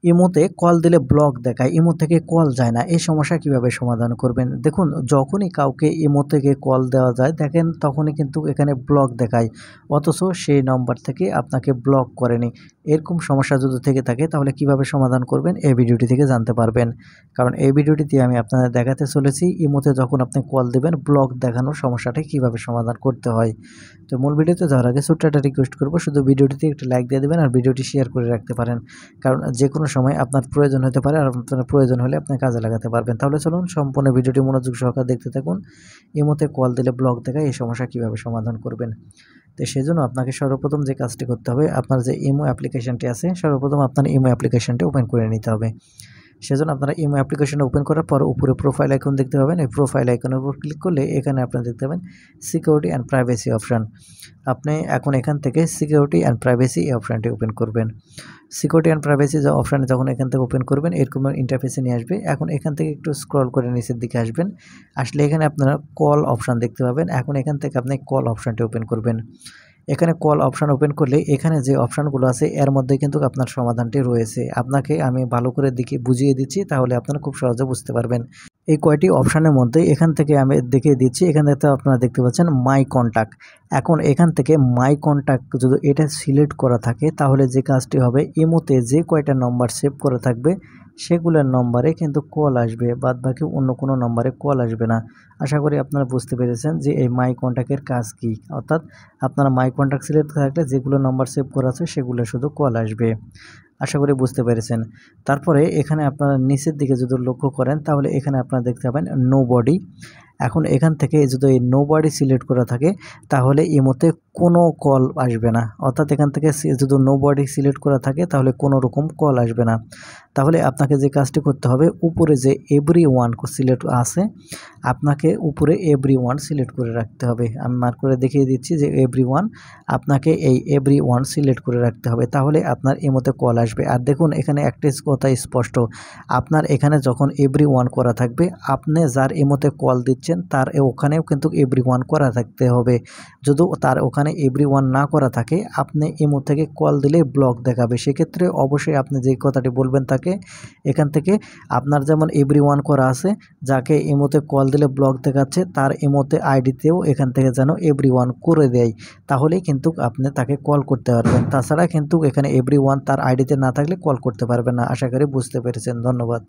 ইমোতে কল দিলে ব্লক দেখায়, ইমো থেকে কল যায় না। এই সমস্যা কিভাবে সমাধান করবেন? দেখুন, যখনই কাউকে ইমো থেকে কল দেওয়া যায় দেখেন তখনই কিন্তু এখানে ব্লক দেখায়, অথচ সেই নম্বর থেকে আপনাকে ব্লক করেনি। এরকম সমস্যা যদি থেকে থাকে তাহলে কিভাবে সমাধান করবেন এই ভিডিওটি থেকে জানতে পারবেন। কারণ এই ভিডিওটিতে আমি আপনাদের দেখাতে চলেছি ইমোতে যখন আপনি কল দেবেন ব্লক দেখানোর সমস্যাটা কিভাবে সমাধান করতে হয়। তো মূল ভিডিওতে যাওয়ার আগে ছোট্ট একটা রিকোয়েস্ট করব, শুধু ভিডিওটিতে একটি লাইক দিয়ে দেবেন আর ভিডিওটি শেয়ার করে রাখতে পারেন। কারণ যে কোনো সময় আপনার প্রয়োজন হতে পারে আর আপনার প্রয়োজন হলে আপনি কাজে লাগাতে পারবেন। তাহলে চলুন সম্পূর্ণ ভিডিওটি মনোযোগ সহকারে দেখতে থাকুন। ইমোতে কল দিলে ব্লক দেখায় এই সমস্যা কিভাবে সমাধান করবেন। তো সেজন্য আপনাকে সর্বপ্রথম যে কাজটি করতে হবে, আপনার যে ইমো অ্যাপ্লিকেশনটি আছে সর্বপ্রথম আপনার ইমো অ্যাপ্লিকেশনটি ওপেন করে নিতে হবে। সেজন্য আপনারা ইমো অ্যাপ্লিকেশনটা ওপেন করার পর উপরে প্রোফাইল আইকন দেখতে পাবেন। এই প্রোফাইল আইকনের উপর ক্লিক করলে এখানে আপনারা দেখতে পাবেন সিকিউরিটি অ্যান্ড প্রাইভেসি অপশন। আপনি এখন এখান থেকে সিকিউরিটি অ্যান্ড প্রাইভেসি এই অপশনটি ওপেন করবেন। সিকিউরিটি অ্যান্ড প্রাইভেসি যে অপশানে যখন এখান থেকে ওপেন করবেন এরকম ইন্টারফেসে নিয়ে আসবে। এখন এখান থেকে একটু স্ক্রল করে নিচের দিকে আসবেন, আসলে এখানে আপনারা কল অপশান দেখতে পাবেন। এখন এখান থেকে আপনি কল অপশানটি ওপেন করবেন। এখানে কল অপশান ওপেন করলে এখানে যে অপশানগুলো আছে এর মধ্যে কিন্তু আপনার সমাধানটি রয়েছে। আপনাকে আমি ভালো করে বুঝিয়ে দিচ্ছি, তাহলে আপনারা খুব সহজে বুঝতে পারবেন। এই কয়টি অপশানের মধ্যে এখান থেকে আমি দেখিয়ে দিচ্ছি। এখানে তো আপনারা দেখতে পাচ্ছেন মাই কন্ট্যাক্ট। এখন এখান থেকে মাই কন্ট্যাক্ট যদি এটা সিলেক্ট করা থাকে তাহলে যে কাজটি হবে, ইমোতে যে কয়টা নম্বর সেভ করা থাকবে সেগুলোর নম্বরে কিন্তু কল আসবে, বাদ বাকি অন্য কোনো নম্বরে কল আসবে না। আশা করি আপনারা বুঝতে পেরেছেন যে এই মাই কন্ট্যাক্টের কাজ কী। অর্থাৎ আপনারা মাই কন্ট্যাক্ট সিলেক্ট থাকলে যেগুলো নম্বর সেভ করা আছে সেগুলো শুধু কল আসবে। আশা করি বুঝতে পেরেছেন। তারপরে এখানে আপনারা নিচের দিকে যদি লক্ষ্য করেন তাহলে এখানে আপনারা দেখতে পাবেন নো বডি। এখন এখান থেকে যদি এই নো বডি সিলেক্ট করা থাকে তাহলে ইমোতে কোনো কল আসবে না। অর্থাৎ এখান থেকে যদি নো বডি সিলেক্ট করা থাকে তাহলে কোনো রকম কল আসবে না। তাহলে আপনাকে যে কাজটি করতে হবে, উপরে যে এভরিওয়ান সিলেক্ট আছে আপনাকে উপরে এভরিওয়ান সিলেক্ট করে রাখতে হবে। আমি মার্ক করে দেখিয়ে দিচ্ছি যে এভরিওয়ান, আপনাকে এই এভরিওয়ান সিলেক্ট করে রাখতে হবে, তাহলে আপনার ইমোতে কল আসবে। আর দেখুন এখানে একটা কথা স্পষ্ট, আপনার এখানে যখন এভরিওয়ান করা থাকবে আপনি যার ইমোতে কল দিচ্ছেন তার ওখানেও কিন্তু এভরিওয়ান করা থাকতে হবে। যদি তার ওখানে এভরিওয়ান না করা থাকে আপনি ইমো থেকে কল দিলে ব্লক দেখাবে। সেক্ষেত্রে অবশ্যই আপনি যে কথাটি বলবেন তাকে এখান থেকে আপনার যেমন এভরিওয়ান করা আছে, যাকে ইমোতে কল দিলে ব্লক দেখাচ্ছে তার ইমোতে আইডিতেও এখান থেকে যেন এভরিওয়ান করে দেয়, তাহলেই কিন্তু আপনি তাকে কল করতে পারবেন। তাছাড়া কিন্তু এখানে এভরিওয়ান তার আইডিতে না থাকলে কল করতে পারবেন না। আশা করি বুঝতে পেরেছেন। ধন্যবাদ।